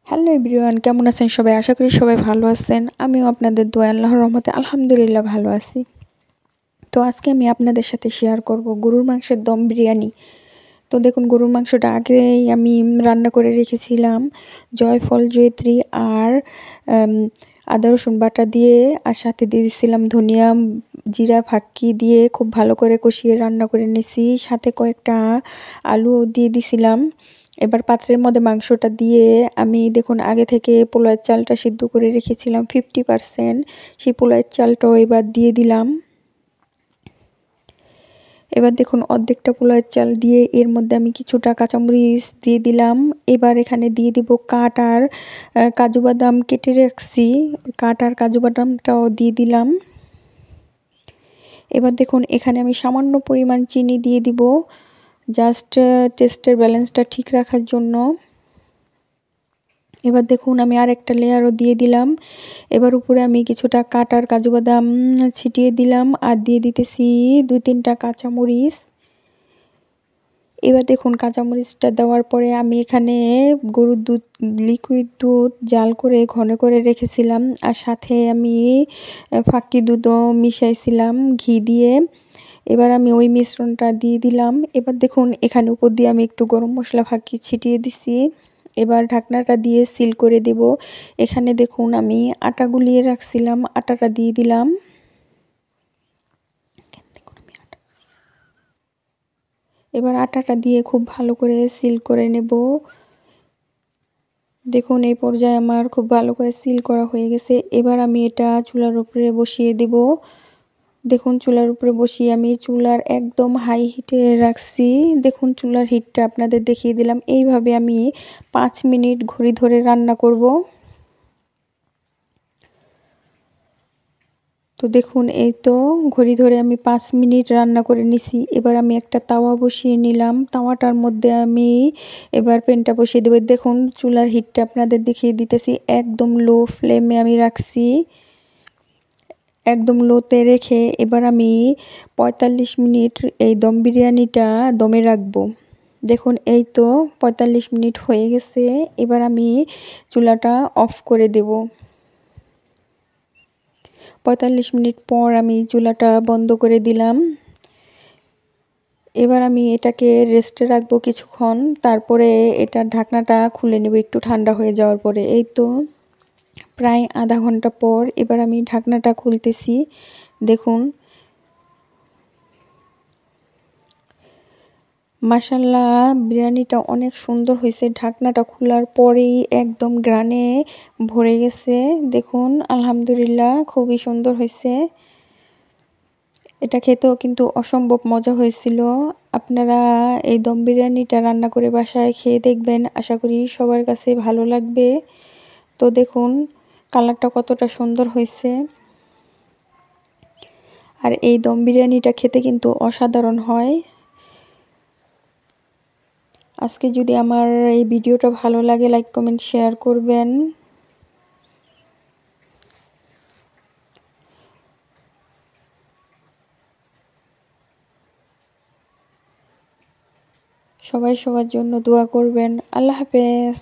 Hello everyone, কেমন আছেন সবাই? আশা করি সবাই ভালো আছেন। আমিও আপনাদের দোয়া আল্লাহর রহমতে আলহামদুলিল্লাহ ভালো আছি। তো আজকে আমি আপনাদের সাথে শেয়ার করব গরুর মাংসের দম বিরিয়ানি। তো দেখুন, গরুর মাংসটা আগেই আমি রান্না করে রেখেছিলাম জয়ফল, জয়িত্রী আর আদা রসুন বাটা দিয়ে, আর সাথে দিয়ে দিয়েছিলাম ধনিয়া, জিরা ফাঁকি দিয়ে খুব ভালো করে কষিয়ে রান্না করে নিয়েছি। সাথে কয়েকটা আলু দিয়ে দিছিলাম। এবার পাত্রের মধ্যে মাংসটা দিয়ে আমি দেখুন আগে থেকে পোলাওয়ের চালটা সিদ্ধ করে রেখেছিলাম 50%, সেই পোলাওয়ের চালটাও এবার দিয়ে দিলাম। এবার দেখুন অর্ধেকটা পোলাওয়ের চাল দিয়ে এর মধ্যে আমি কিছুটা কাঁচামরিচ দিয়ে দিলাম। এবার এখানে দিয়ে দিব কাঠ আর কাজু বাদাম কেটে রাখছি, কাঠ আর কাজু বাদামটাও দিয়ে দিলাম। এবার দেখুন এখানে আমি সামান্য পরিমাণ চিনি দিয়ে দিব, জাস্ট টেস্টের ব্যালেন্সটা ঠিক রাখার জন্য। এবার দেখুন আমি আর একটা লেয়ারও দিয়ে দিলাম। এবার উপরে আমি কিছুটা কাটার কাজু বাদাম ছিটিয়ে দিলাম আর দিয়ে দিতেছি 2-3টা কাঁচামরিচ। এবার দেখুন কাঁচামরিচটা দেওয়ার পরে আমি এখানে গরুর দুধ, লিকুইড দুধ জাল করে ঘন করে রেখেছিলাম, আর সাথে আমি ফাঁকি দুধও মিশাইছিলাম ঘি দিয়ে। এবার আমি ওই মিশ্রণটা দিয়ে দিলাম। এবার দেখুন এখানে উপর দিয়ে আমি একটু গরম মশলা ফাঁকি ছিটিয়ে দিছি। এবার ঢাকনাটা দিয়ে সিল করে দেব। এখানে দেখুন আমি আটা গুলিয়ে রাখছিলাম, আটাটা দিয়ে দিলাম। এবার আটাটা দিয়ে খুব ভালো করে সিল করে নেব। দেখুন এই পর্যায়ে আমার খুব ভালো করে সিল করা হয়ে গেছে। এবার আমি এটা চুলার উপরে বসিয়ে দেব। দেখুন চুলার উপরে বসিয়ে আমি চুলার একদম হাই হিটে রাখছি। দেখুন চুলার হিটটা আপনাদের দেখিয়ে দিলাম। এইভাবে আমি 5 মিনিট ঘড়ি ধরে রান্না করব। তো দেখুন এই তো ঘড়ি ধরে আমি 5 মিনিট রান্না করে নিছি। এবার আমি একটা তাওয়া বসিয়ে নিলাম। তাওয়াটার মধ্যে আমি এবার প্যানটা বসিয়ে দেব। দেখুন চুলার হিটটা আপনাদের দেখিয়ে দিতেছি, একদম লো ফ্লেমে আমি রাখছি, একদম লোতে রেখে এবার আমি 45 মিনিট এই দম বিরিয়ানিটা দমে রাখবো। দেখুন এই তো 45 মিনিট হয়ে গেছে। এবার আমি চুলাটা অফ করে দেব। 45 মিনিট পর আমি চুলাটা বন্ধ করে দিলাম। এবার আমি এটাকে রেস্টে রাখবো কিছুক্ষণ, তারপরে এটার ঢাকনাটা খুলে নেব একটু ঠান্ডা হয়ে যাওয়ার পরে। এই তো প্রায় আধা ঘন্টা পর এবার আমি ঢাকনাটা খুলতেছি। দেখুন মাশাল্লাহ বিরিয়ানিটা অনেক সুন্দর হয়েছে। ঢাকনাটা খোলার পরেই একদম গ্রানে ভরে গেছে। দেখুন আলহামদুলিল্লাহ খুবই সুন্দর হয়েছে। এটা খেতেও কিন্তু অসম্ভব মজা হয়েছিল। আপনারা এই দম বিরিয়ানিটা রান্না করে বাসায় খেয়ে দেখবেন, আশা করি সবার কাছে ভালো লাগবে। তো দেখুন কালারটা কতটা সুন্দর হয়েছে। আর এই দম বিরিয়ানিটা খেতে কিন্তু অসাধারণ হয়। আজকে যদি আমার এই ভিডিওটা ভালো লাগে লাইক কমেন্ট শেয়ার করবেন। সবাই সবার জন্য দোয়া করবেন। আল্লাহ হাফেজ।